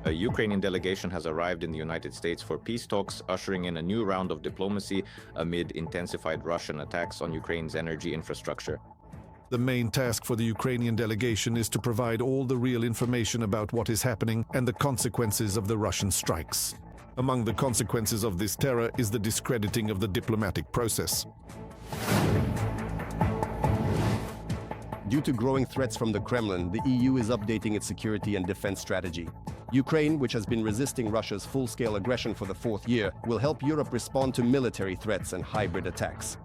A Ukrainian delegation has arrived in the United States for peace talks, ushering in a new round of diplomacy amid intensified Russian attacks on Ukraine's energy infrastructure. The main task for the Ukrainian delegation is to provide all the real information about what is happening and the consequences of the Russian strikes. Among the consequences of this terror is the discrediting of the diplomatic process. Due to growing threats from the Kremlin, the EU is updating its security and defense strategy. Ukraine, which has been resisting Russia's full-scale aggression for the fourth year, will help Europe respond to military threats and hybrid attacks.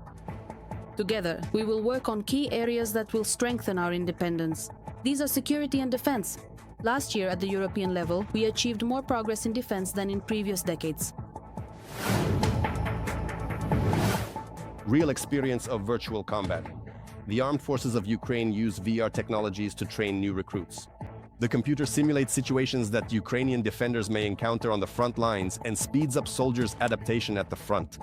Together, we will work on key areas that will strengthen our independence. These are security and defense. Last year, at the European level, we achieved more progress in defense than in previous decades. Real experience of virtual combat. The armed forces of Ukraine use VR technologies to train new recruits. The computer simulates situations that Ukrainian defenders may encounter on the front lines and speeds up soldiers' adaptation at the front.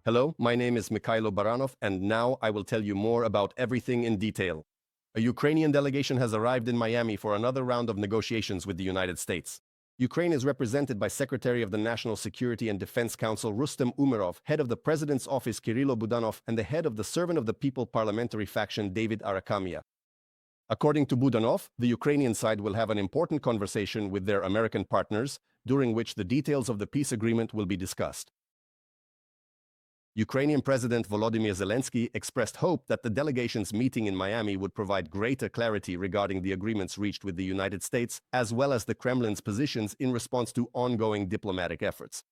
Hello, my name is Mikhailo Baranov, and now I will tell you more about everything in detail. A Ukrainian delegation has arrived in Miami for another round of negotiations with the United States. Ukraine is represented by Secretary of the National Security and Defense Council Rustem Umerov, head of the President's Office Kirilo Budanov, and the head of the Servant of the People parliamentary faction David Arakamia. According to Budanov, the Ukrainian side will have an important conversation with their American partners, during which the details of the peace agreement will be discussed. Ukrainian President Volodymyr Zelensky expressed hope that the delegation's meeting in Miami would provide greater clarity regarding the agreements reached with the United States, as well as the Kremlin's positions in response to ongoing diplomatic efforts.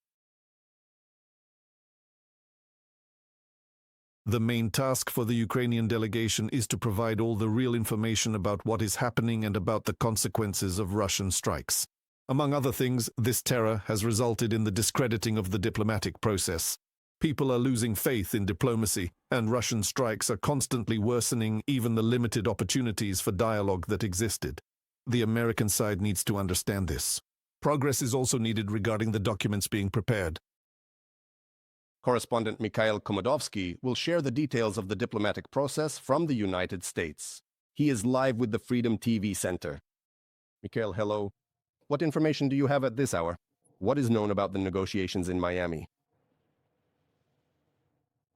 The main task for the Ukrainian delegation is to provide all the real information about what is happening and about the consequences of Russian strikes. Among other things, this terror has resulted in the discrediting of the diplomatic process. People are losing faith in diplomacy, and Russian strikes are constantly worsening even the limited opportunities for dialogue that existed. The American side needs to understand this. Progress is also needed regarding the documents being prepared. Correspondent Mikhail Komodovsky will share the details of the diplomatic process from the United States. He is live with the Freedom TV Center. Mikhail, hello. What information do you have at this hour? What is known about the negotiations in Miami?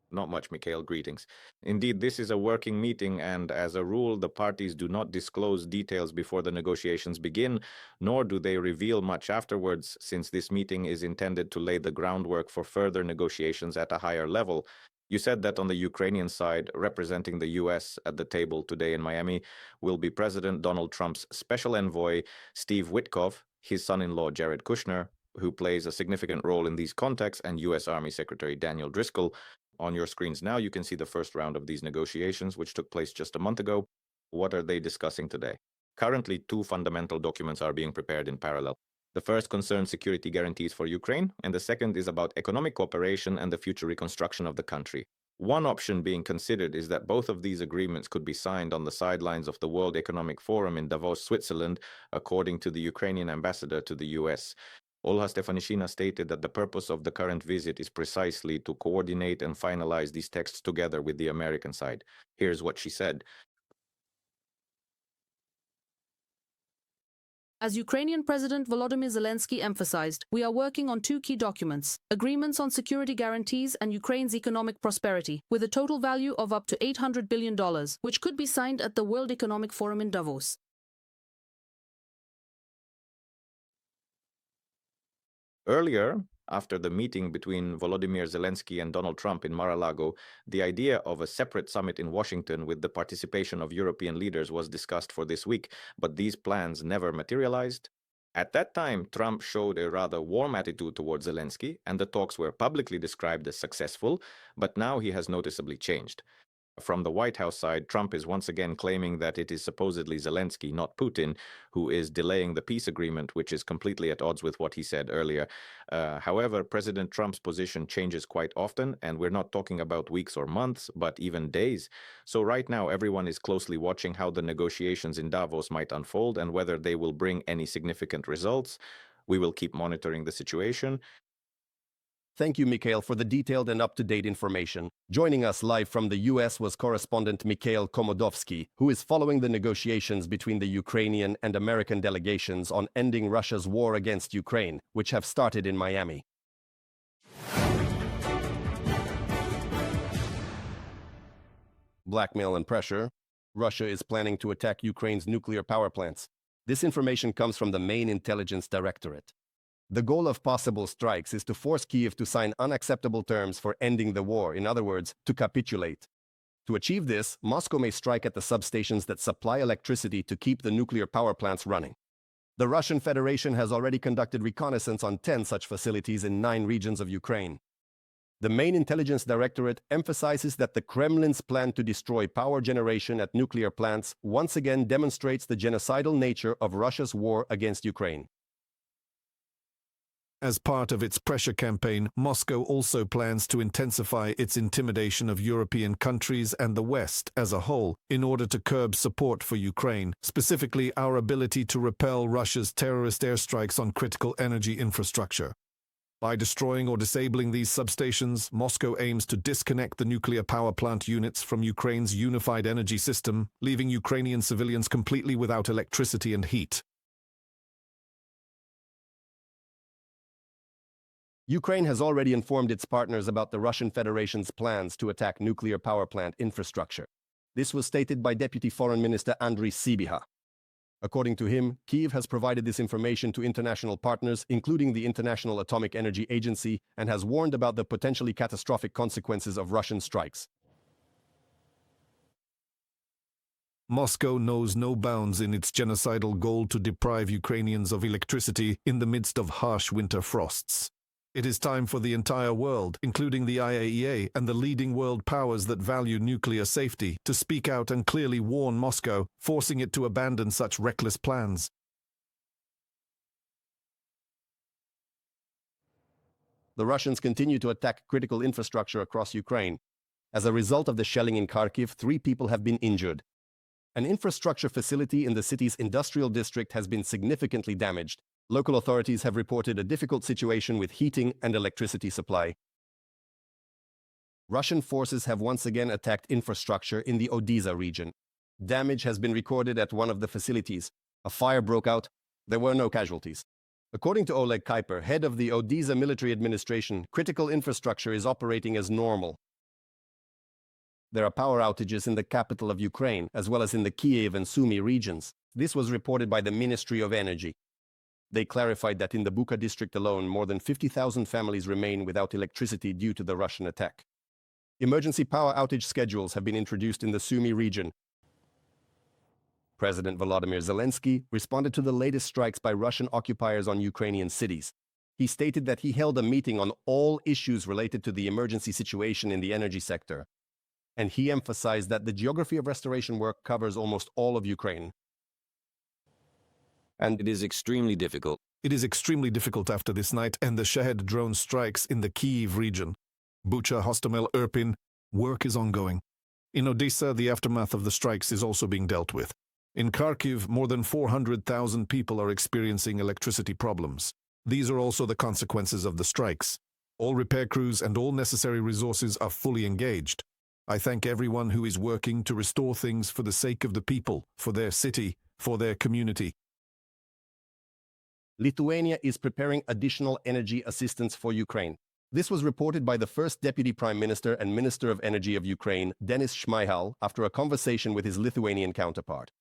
Not much, Mikhail. Greetings. Indeed, this is a working meeting, and as a rule, the parties do not disclose details before the negotiations begin, nor do they reveal much afterwards, since this meeting is intended to lay the groundwork for further negotiations at a higher level. You said that on the Ukrainian side, representing the US at the table today in Miami, will be President Donald Trump's special envoy, Steve Witkoff, his son-in-law, Jared Kushner, who plays a significant role in these contexts, and US Army Secretary Daniel Driscoll. On your screens now, you can see the first round of these negotiations, which took place just a month ago. What are they discussing today? Currently, two fundamental documents are being prepared in parallel. The first concerns security guarantees for Ukraine, and the second is about economic cooperation and the future reconstruction of the country. One option being considered is that both of these agreements could be signed on the sidelines of the World Economic Forum in Davos, Switzerland, according to the Ukrainian ambassador to the US. Olha Stefanishina stated that the purpose of the current visit is precisely to coordinate and finalize these texts together with the American side. Here's what she said. As Ukrainian President Volodymyr Zelensky emphasized, we are working on two key documents, agreements on security guarantees and Ukraine's economic prosperity, with a total value of up to $800 billion, which could be signed at the World Economic Forum in Davos. Earlier, after the meeting between Volodymyr Zelensky and Donald Trump in Mar-a-Lago, the idea of a separate summit in Washington with the participation of European leaders was discussed for this week, but these plans never materialized. At that time, Trump showed a rather warm attitude towards Zelensky, and the talks were publicly described as successful, but now he has noticeably changed. From the White House side, Trump is once again claiming that it is supposedly Zelensky, not Putin, who is delaying the peace agreement, which is completely at odds with what he said earlier. However, President Trump's position changes quite often, and we're not talking about weeks or months, but even days. So right now, everyone is closely watching how the negotiations in Davos might unfold and whether they will bring any significant results. We will keep monitoring the situation. Thank you, Mikhail, for the detailed and up-to-date information. Joining us live from the US was correspondent Mikhail Komodovsky, who is following the negotiations between the Ukrainian and American delegations on ending Russia's war against Ukraine, which have started in Miami. Blackmail and pressure. Russia is planning to attack Ukraine's nuclear power plants. This information comes from the main intelligence directorate. The goal of possible strikes is to force Kyiv to sign unacceptable terms for ending the war, in other words, to capitulate. To achieve this, Moscow may strike at the substations that supply electricity to keep the nuclear power plants running. The Russian Federation has already conducted reconnaissance on 10 such facilities in 9 regions of Ukraine. The main intelligence directorate emphasizes that the Kremlin's plan to destroy power generation at nuclear plants once again demonstrates the genocidal nature of Russia's war against Ukraine. As part of its pressure campaign, Moscow also plans to intensify its intimidation of European countries and the West as a whole in order to curb support for Ukraine, specifically our ability to repel Russia's terrorist airstrikes on critical energy infrastructure. By destroying or disabling these substations, Moscow aims to disconnect the nuclear power plant units from Ukraine's unified energy system, leaving Ukrainian civilians completely without electricity and heat. Ukraine has already informed its partners about the Russian Federation's plans to attack nuclear power plant infrastructure. This was stated by Deputy Foreign Minister Andriy Sybiha. According to him, Kyiv has provided this information to international partners, including the International Atomic Energy Agency, and has warned about the potentially catastrophic consequences of Russian strikes. Moscow knows no bounds in its genocidal goal to deprive Ukrainians of electricity in the midst of harsh winter frosts. It is time for the entire world, including the IAEA and the leading world powers that value nuclear safety, to speak out and clearly warn Moscow, forcing it to abandon such reckless plans. The Russians continue to attack critical infrastructure across Ukraine. As a result of the shelling in Kharkiv, 3 people have been injured. An infrastructure facility in the city's industrial district has been significantly damaged. Local authorities have reported a difficult situation with heating and electricity supply. Russian forces have once again attacked infrastructure in the Odesa region. Damage has been recorded at one of the facilities. A fire broke out. There were no casualties. According to Oleg Kuiper, head of the Odesa military administration, critical infrastructure is operating as normal. There are power outages in the capital of Ukraine, as well as in the Kyiv and Sumy regions. This was reported by the Ministry of Energy. They clarified that in the Bucha district alone, more than 50,000 families remain without electricity due to the Russian attack. Emergency power outage schedules have been introduced in the Sumy region. President Volodymyr Zelensky responded to the latest strikes by Russian occupiers on Ukrainian cities. He stated that he held a meeting on all issues related to the emergency situation in the energy sector. And he emphasized that the geography of restoration work covers almost all of Ukraine. And it is extremely difficult. It is extremely difficult after this night and the Shahed drone strikes in the Kyiv region. Bucha, Hostomel, Irpin, work is ongoing. In Odessa, the aftermath of the strikes is also being dealt with. In Kharkiv, more than 400,000 people are experiencing electricity problems. These are also the consequences of the strikes. All repair crews and all necessary resources are fully engaged. I thank everyone who is working to restore things for the sake of the people, for their city, for their community. Lithuania is preparing additional energy assistance for Ukraine. This was reported by the first Deputy Prime Minister and Minister of Energy of Ukraine, Denis Shmyhal, after a conversation with his Lithuanian counterpart.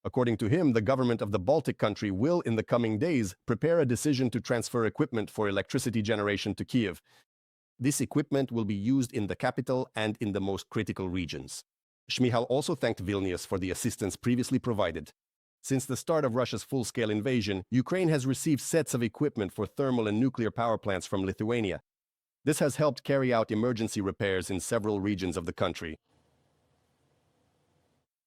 According to him, the government of the Baltic country will, in the coming days, prepare a decision to transfer equipment for electricity generation to Kyiv. This equipment will be used in the capital and in the most critical regions. Shmyhal also thanked Vilnius for the assistance previously provided. Since the start of Russia's full-scale invasion, Ukraine has received sets of equipment for thermal and nuclear power plants from Lithuania. This has helped carry out emergency repairs in several regions of the country.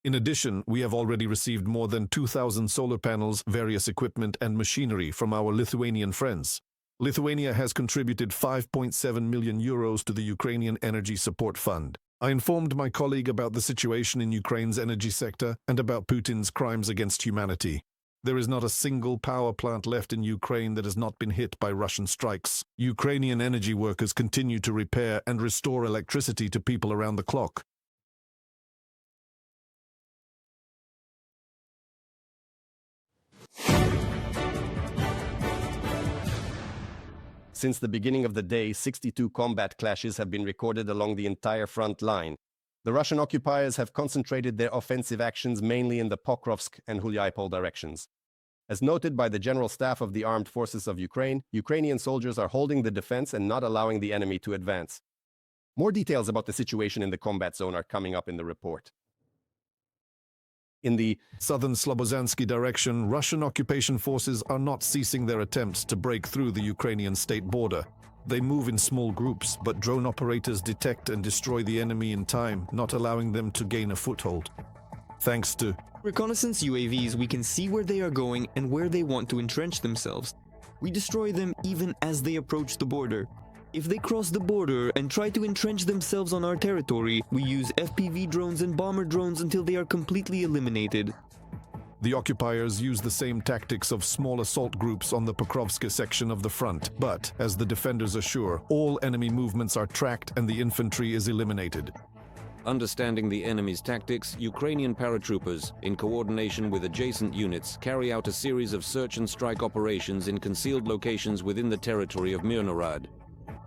In addition, we have already received more than 2,000 solar panels, various equipment and machinery from our Lithuanian friends. Lithuania has contributed 5.7 million euros to the Ukrainian Energy Support Fund. I informed my colleague about the situation in Ukraine's energy sector and about Putin's crimes against humanity. There is not a single power plant left in Ukraine that has not been hit by Russian strikes. Ukrainian energy workers continue to repair and restore electricity to people around the clock. Since the beginning of the day, 62 combat clashes have been recorded along the entire front line. The Russian occupiers have concentrated their offensive actions mainly in the Pokrovsk and Hulyapol directions. As noted by the General Staff of the Armed Forces of Ukraine, Ukrainian soldiers are holding the defense and not allowing the enemy to advance. More details about the situation in the combat zone are coming up in the report. In the southern Slobozansky direction, Russian occupation forces are not ceasing their attempts to break through the Ukrainian state border. They move in small groups, but drone operators detect and destroy the enemy in time, not allowing them to gain a foothold. Thanks to reconnaissance UAVs, we can see where they are going and where they want to entrench themselves. We destroy them even as they approach the border. If they cross the border and try to entrench themselves on our territory, we use FPV drones and bomber drones until they are completely eliminated. The occupiers use the same tactics of small assault groups on the Pokrovsk section of the front, but, as the defenders assure, all enemy movements are tracked and the infantry is eliminated. Understanding the enemy's tactics, Ukrainian paratroopers, in coordination with adjacent units, carry out a series of search and strike operations in concealed locations within the territory of Mirnorad.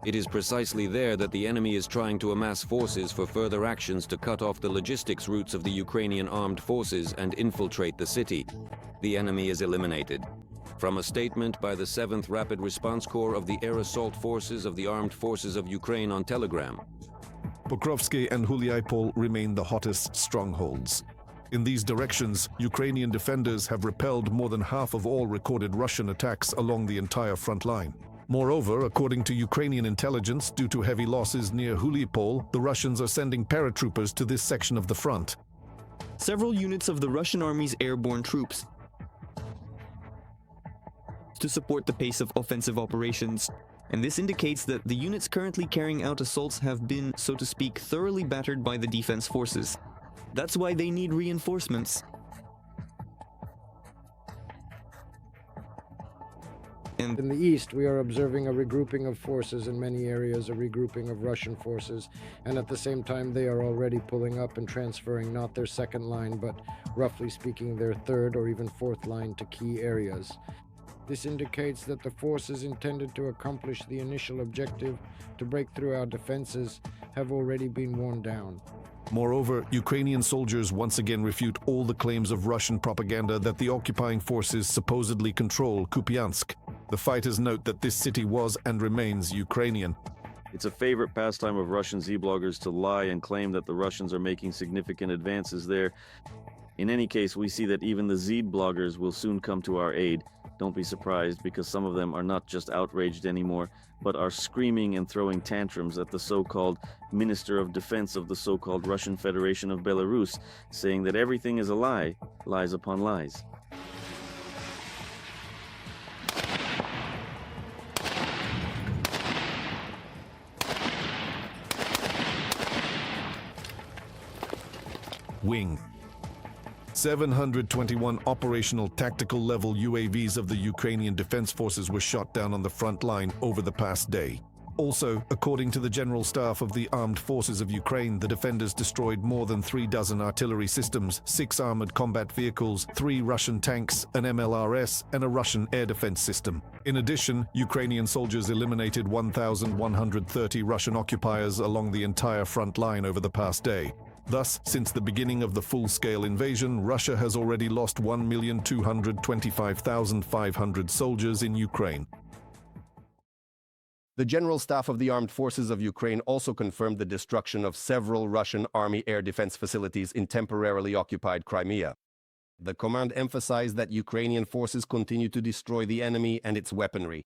It is precisely there that the enemy is trying to amass forces for further actions to cut off the logistics routes of the Ukrainian armed forces and infiltrate the city. The enemy is eliminated. From a statement by the 7th Rapid Response Corps of the Air Assault Forces of the Armed Forces of Ukraine on Telegram. Pokrovsk and Hulyapol remain the hottest strongholds. In these directions, Ukrainian defenders have repelled more than half of all recorded Russian attacks along the entire front line. Moreover, according to Ukrainian intelligence, due to heavy losses near Hulyapol, the Russians are sending paratroopers to this section of the front. Several units of the Russian army's airborne troops to support the pace of offensive operations. And this indicates that the units currently carrying out assaults have been, so to speak, thoroughly battered by the defense forces. That's why they need reinforcements. And in the east, we are observing a regrouping of forces in many areas, a regrouping of Russian forces, and at the same time they are already pulling up and transferring not their second line, but roughly speaking their third or even fourth line to key areas. This indicates that the forces intended to accomplish the initial objective to break through our defenses have already been worn down. Moreover, Ukrainian soldiers once again refute all the claims of Russian propaganda that the occupying forces supposedly control Kupiansk. The fighters note that this city was and remains Ukrainian. It's a favorite pastime of Russian Z-bloggers to lie and claim that the Russians are making significant advances there. In any case, we see that even the Z-bloggers will soon come to our aid. Don't be surprised, because some of them are not just outraged anymore, but are screaming and throwing tantrums at the so-called Minister of Defense of the so-called Russian Federation of Belarus, saying that everything is a lie, lies upon lies. Wing. 721 operational tactical level UAVs of the Ukrainian Defense Forces were shot down on the front line over the past day. Also, according to the General Staff of the Armed Forces of Ukraine, the defenders destroyed more than 36 artillery systems, 6 armored combat vehicles, 3 Russian tanks, an MLRS, and a Russian air defense system. In addition, Ukrainian soldiers eliminated 1,130 Russian occupiers along the entire front line over the past day. Thus, since the beginning of the full-scale invasion, Russia has already lost 1,225,500 soldiers in Ukraine. The General Staff of the Armed Forces of Ukraine also confirmed the destruction of several Russian Army air defense facilities in temporarily occupied Crimea. The command emphasized that Ukrainian forces continue to destroy the enemy and its weaponry.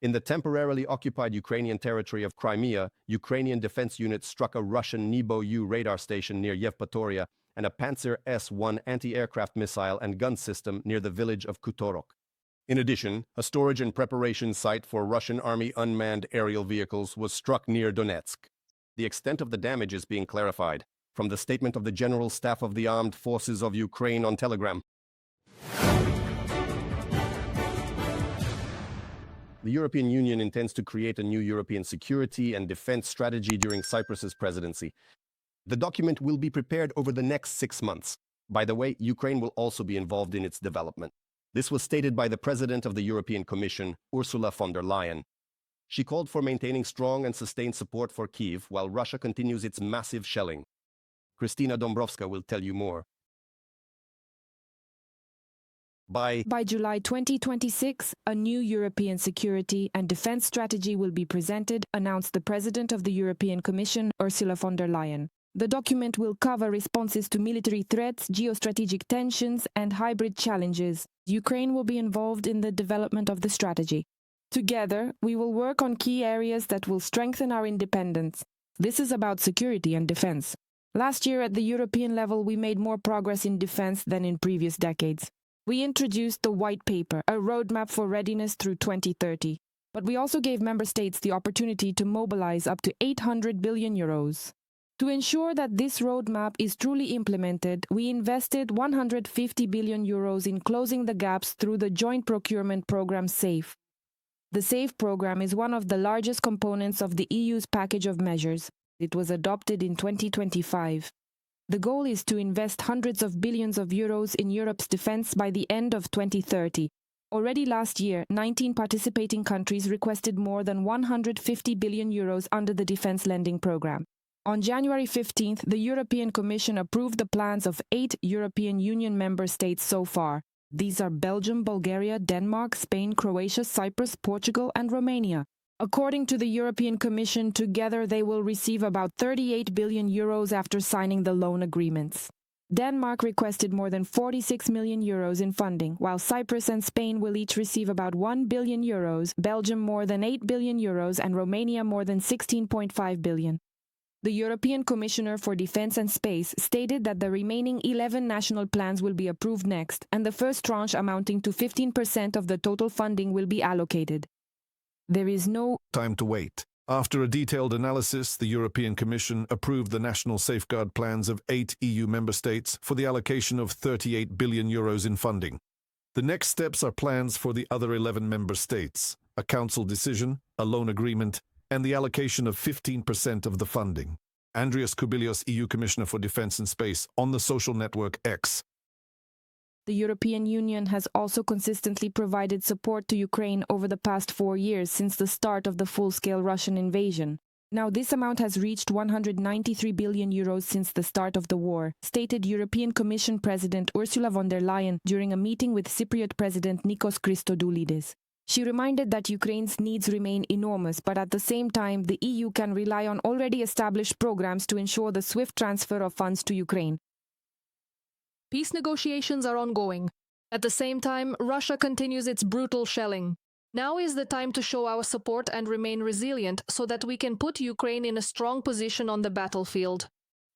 In the temporarily occupied Ukrainian territory of Crimea, Ukrainian defense units struck a Russian Nebo-U radar station near Yevpatoria and a Panzer S-1 anti-aircraft missile and gun system near the village of Kutorok. In addition, a storage and preparation site for Russian Army unmanned aerial vehicles was struck near Donetsk. The extent of the damage is being clarified. From the statement of the General Staff of the Armed Forces of Ukraine on Telegram. The European Union intends to create a new European security and defense strategy during Cyprus's presidency. The document will be prepared over the next 6 months. By the way, Ukraine will also be involved in its development. This was stated by the President of the European Commission, Ursula von der Leyen. She called for maintaining strong and sustained support for Kyiv while Russia continues its massive shelling. Kristina Dombrovska will tell you more. By July 2026, a new European security and defense strategy will be presented, announced the President of the European Commission, Ursula von der Leyen. The document will cover responses to military threats, geostrategic tensions, and hybrid challenges. Ukraine will be involved in the development of the strategy. Together, we will work on key areas that will strengthen our independence. This is about security and defense. Last year, at the European level, we made more progress in defense than in previous decades. We introduced the White Paper, a roadmap for readiness through 2030. But we also gave member states the opportunity to mobilize up to 800 billion euros. To ensure that this roadmap is truly implemented, we invested 150 billion euros in closing the gaps through the joint procurement program SAFE. The SAFE program is one of the largest components of the EU's package of measures. It was adopted in 2025. The goal is to invest hundreds of billions of euros in Europe's defense by the end of 2030. Already last year, 19 participating countries requested more than 150 billion euros under the defense lending program. On January 15th, the European Commission approved the plans of 8 European Union member states so far. These are Belgium, Bulgaria, Denmark, Spain, Croatia, Cyprus, Portugal, and Romania. According to the European Commission, together they will receive about 38 billion euros after signing the loan agreements. Denmark requested more than 46 million euros in funding, while Cyprus and Spain will each receive about 1 billion euros, Belgium more than 8 billion euros, and Romania more than 16.5 billion. The European Commissioner for Defense and Space stated that the remaining 11 national plans will be approved next, and the first tranche amounting to 15% of the total funding will be allocated. There is no time to wait. After a detailed analysis, the European Commission approved the national safeguard plans of 8 EU member states for the allocation of 38 billion euros in funding. The next steps are plans for the other 11 member states, a council decision, a loan agreement, and the allocation of 15% of the funding. Andrius Kubilius, EU Commissioner for Defense and Space, on the social network X. The European Union has also consistently provided support to Ukraine over the past 4 years since the start of the full-scale Russian invasion. Now this amount has reached 193 billion euros since the start of the war, stated European Commission President Ursula von der Leyen during a meeting with Cypriot President Nikos Christodoulidis. She reminded that Ukraine's needs remain enormous, but at the same time, the EU can rely on already established programs to ensure the swift transfer of funds to Ukraine. Peace negotiations are ongoing. At the same time, Russia continues its brutal shelling. Now is the time to show our support and remain resilient so that we can put Ukraine in a strong position on the battlefield.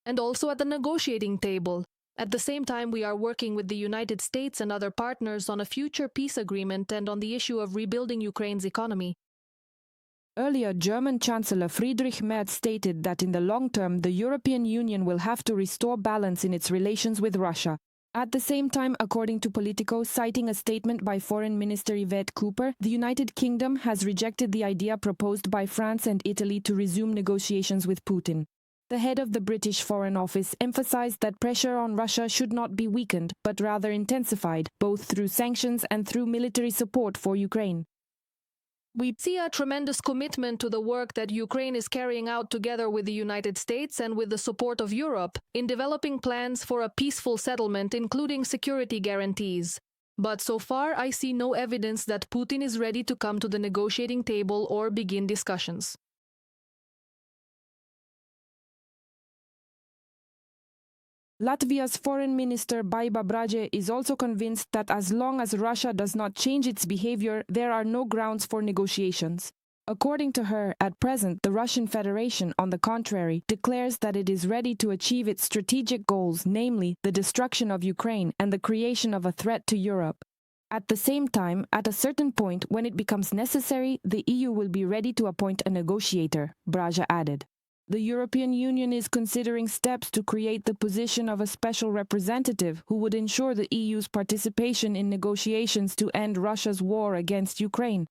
And also at the negotiating table. At the same time, we are working with the United States and other partners on a future peace agreement and on the issue of rebuilding Ukraine's economy. Earlier, German Chancellor Friedrich Merz stated that in the long term, the European Union will have to restore balance in its relations with Russia. At the same time, according to Politico, citing a statement by Foreign Minister Yvette Cooper, the United Kingdom has rejected the idea proposed by France and Italy to resume negotiations with Putin. The head of the British Foreign Office emphasized that pressure on Russia should not be weakened, but rather intensified, both through sanctions and through military support for Ukraine. We see a tremendous commitment to the work that Ukraine is carrying out together with the United States and with the support of Europe in developing plans for a peaceful settlement, including security guarantees. But so far, I see no evidence that Putin is ready to come to the negotiating table or begin discussions. Latvia's Foreign Minister Baiba Braje is also convinced that as long as Russia does not change its behavior, there are no grounds for negotiations. According to her, at present, the Russian Federation, on the contrary, declares that it is ready to achieve its strategic goals, namely the destruction of Ukraine and the creation of a threat to Europe. At the same time, at a certain point, when it becomes necessary, the EU will be ready to appoint a negotiator, Braje added. The European Union is considering steps to create the position of a special representative who would ensure the EU's participation in negotiations to end Russia's war against Ukraine.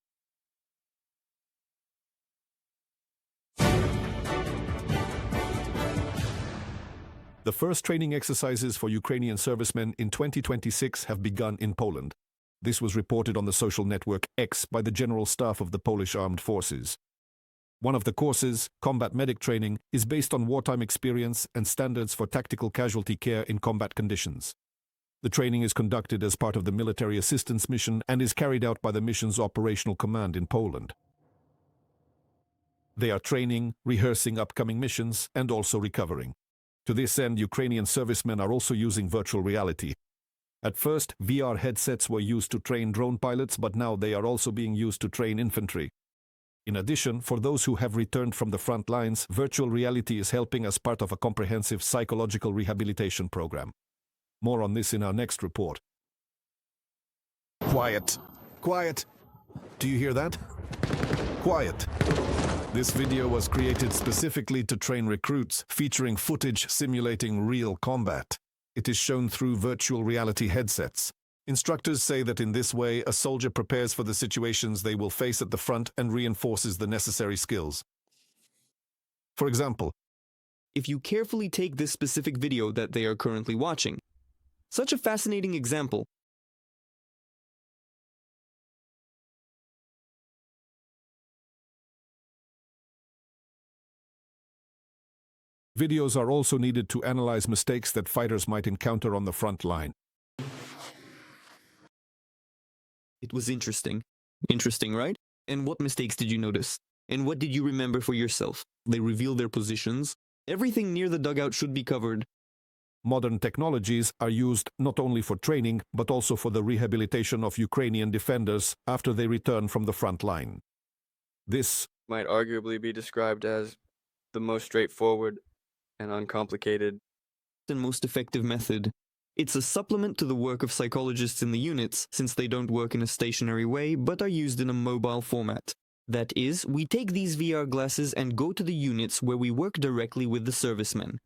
The first training exercises for Ukrainian servicemen in 2026 have begun in Poland. This was reported on the social network X by the General Staff of the Polish Armed Forces. One of the courses, combat medic training, is based on wartime experience and standards for tactical casualty care in combat conditions. The training is conducted as part of the military assistance mission and is carried out by the mission's operational command in Poland. They are training, rehearsing upcoming missions, and also recovering. To this end, Ukrainian servicemen are also using virtual reality. At first, VR headsets were used to train drone pilots, but now they are also being used to train infantry. In addition, for those who have returned from the front lines, virtual reality is helping as part of a comprehensive psychological rehabilitation program. More on this in our next report. Quiet. Quiet. Do you hear that? Quiet. This video was created specifically to train recruits, featuring footage simulating real combat. It is shown through virtual reality headsets. Instructors say that in this way, a soldier prepares for the situations they will face at the front and reinforces the necessary skills. For example, if you carefully take this specific video that they are currently watching, such a fascinating example. Videos are also needed to analyze mistakes that fighters might encounter on the front line. It was interesting. Interesting, right? And what mistakes did you notice? And what did you remember for yourself? They reveal their positions. Everything near the dugout should be covered. Modern technologies are used not only for training, but also for the rehabilitation of Ukrainian defenders after they return from the front line. This might arguably be described as the most straightforward and uncomplicated and most effective method. It's a supplement to the work of psychologists in the units, since they don't work in a stationary way, but are used in a mobile format. That is, we take these VR glasses and go to the units where we work directly with the servicemen.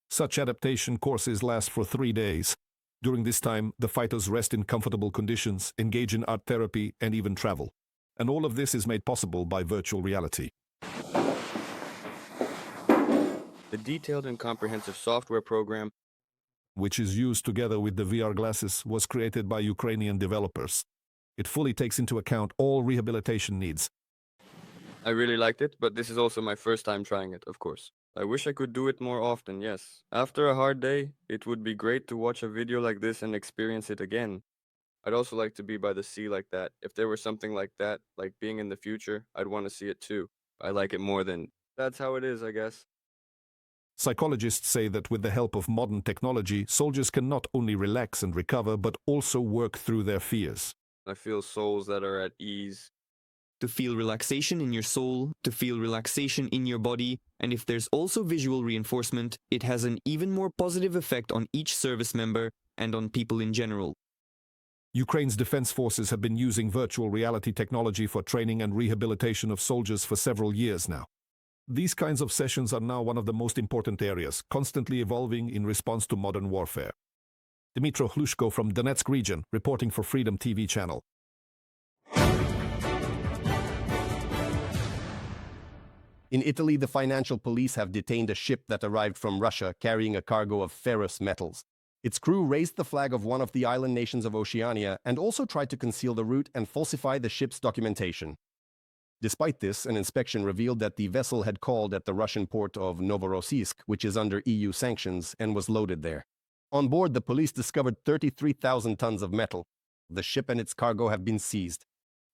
Such adaptation courses last for 3 days. During this time, the fighters rest in comfortable conditions, engage in art therapy, and even travel. And all of this is made possible by virtual reality. The detailed and comprehensive software program, which is used together with the VR glasses, was created by Ukrainian developers. It fully takes into account all rehabilitation needs. I really liked it, but this is also my first time trying it, of course. I wish I could do it more often, yes. After a hard day, it would be great to watch a video like this and experience it again. I'd also like to be by the sea like that. If there was something like that, like being in the future, I'd want to see it too. I like it more than, that's how it is, I guess. Psychologists say that with the help of modern technology, soldiers can not only relax and recover, but also work through their fears. I feel souls that are at ease. To feel relaxation in your soul, to feel relaxation in your body, and if there's also visual reinforcement, it has an even more positive effect on each service member and on people in general. Ukraine's defense forces have been using virtual reality technology for training and rehabilitation of soldiers for several years now. These kinds of sessions are now one of the most important areas, constantly evolving in response to modern warfare. Dmytro Hlushko from Donetsk region, reporting for Freedom TV channel. In Italy, the financial police have detained a ship that arrived from Russia carrying a cargo of ferrous metals. Its crew raised the flag of one of the island nations of Oceania and also tried to conceal the route and falsify the ship's documentation. Despite this, an inspection revealed that the vessel had called at the Russian port of Novorossiysk, which is under EU sanctions, and was loaded there. On board, the police discovered 33,000 tons of metal. The ship and its cargo have been seized.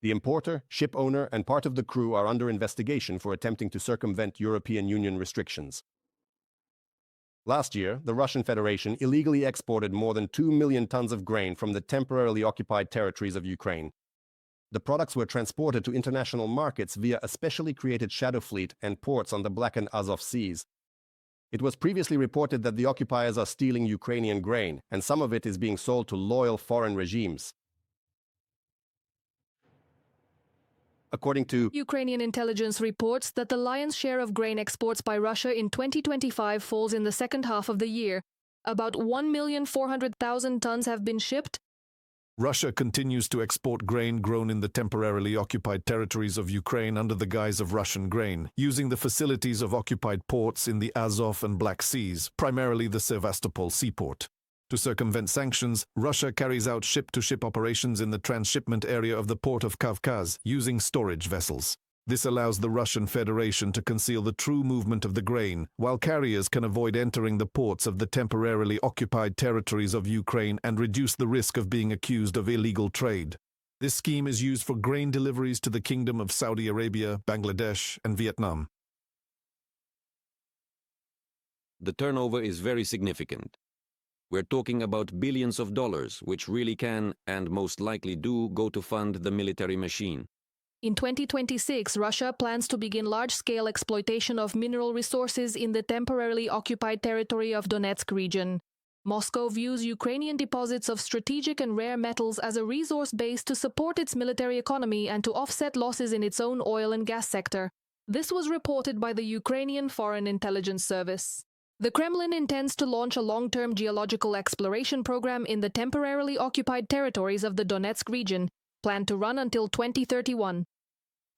The importer, ship owner, and part of the crew are under investigation for attempting to circumvent European Union restrictions. Last year, the Russian Federation illegally exported more than 2 million tons of grain from the temporarily occupied territories of Ukraine. The products were transported to international markets via a specially created shadow fleet and ports on the Black and Azov Seas. It was previously reported that the occupiers are stealing Ukrainian grain, and some of it is being sold to loyal foreign regimes. According to Ukrainian intelligence reports that the lion's share of grain exports by Russia in 2025 falls in the second half of the year. About 1,400,000 tons have been shipped. Russia continues to export grain grown in the temporarily occupied territories of Ukraine under the guise of Russian grain, using the facilities of occupied ports in the Azov and Black Seas, primarily the Sevastopol seaport. To circumvent sanctions, Russia carries out ship-to-ship operations in the transshipment area of the port of Kavkaz, using storage vessels. This allows the Russian Federation to conceal the true movement of the grain, while carriers can avoid entering the ports of the temporarily occupied territories of Ukraine and reduce the risk of being accused of illegal trade. This scheme is used for grain deliveries to the Kingdom of Saudi Arabia, Bangladesh, and Vietnam. The turnover is very significant. We're talking about billions of dollars, which really can, and most likely do, go to fund the military machine. In 2026, Russia plans to begin large-scale exploitation of mineral resources in the temporarily occupied territory of Donetsk region. Moscow views Ukrainian deposits of strategic and rare metals as a resource base to support its military economy and to offset losses in its own oil and gas sector. This was reported by the Ukrainian Foreign Intelligence Service. The Kremlin intends to launch a long-term geological exploration program in the temporarily occupied territories of the Donetsk region, planned to run until 2031.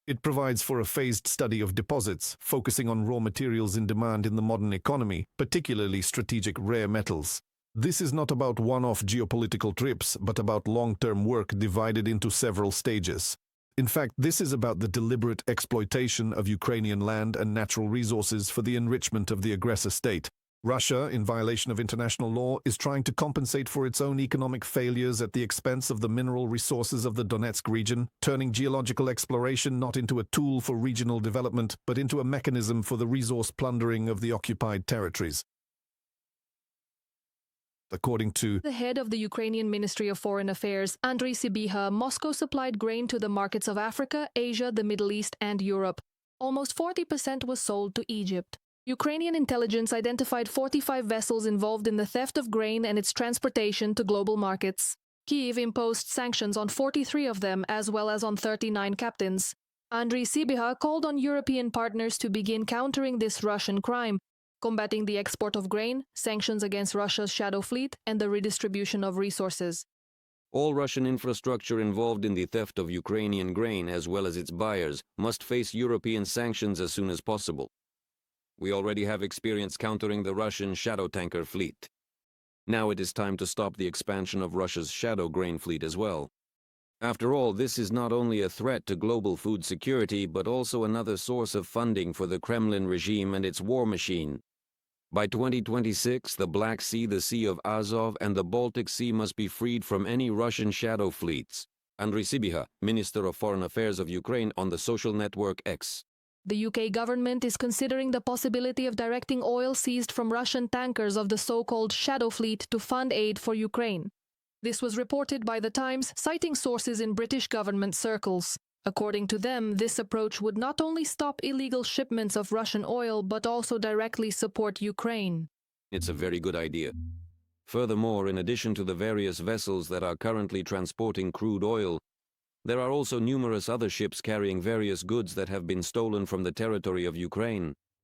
It provides for a phased study of deposits, focusing on raw materials in demand in the modern economy, particularly strategic rare metals. This is not about one-off geopolitical trips, but about long-term work divided into several stages. In fact, this is about the deliberate exploitation of Ukrainian land and natural resources for the enrichment of the aggressor state. Russia, in violation of international law, is trying to compensate for its own economic failures at the expense of the mineral resources of the Donetsk region, turning geological exploration not into a tool for regional development, but into a mechanism for the resource plundering of the occupied territories. According to the head of the Ukrainian Ministry of Foreign Affairs, Andriy Sybiha, Moscow supplied grain to the markets of Africa, Asia, the Middle East, and Europe. Almost 40% was sold to Egypt. Ukrainian intelligence identified 45 vessels involved in the theft of grain and its transportation to global markets. Kyiv imposed sanctions on 43 of them, as well as on 39 captains. Andriy Sybiha called on European partners to begin countering this Russian crime, combating the export of grain, sanctions against Russia's shadow fleet, and the redistribution of resources. All Russian infrastructure involved in the theft of Ukrainian grain, as well as its buyers, must face European sanctions as soon as possible. We already have experience countering the Russian shadow tanker fleet. Now it is time to stop the expansion of Russia's shadow grain fleet as well. After all, this is not only a threat to global food security, but also another source of funding for the Kremlin regime and its war machine. By 2026, the Black Sea, the Sea of Azov, and the Baltic Sea must be freed from any Russian shadow fleets. Andriy Sybiha, Minister of Foreign Affairs of Ukraine, on the social network X. The UK government is considering the possibility of directing oil seized from Russian tankers of the so-called shadow fleet to fund aid for Ukraine. This was reported by The Times, citing sources in British government circles. According to them, this approach would not only stop illegal shipments of Russian oil, but also directly support Ukraine. It's a very good idea. Furthermore, in addition to the various vessels that are currently transporting crude oil, there are also numerous other ships carrying various goods that have been stolen from the territory of Ukraine.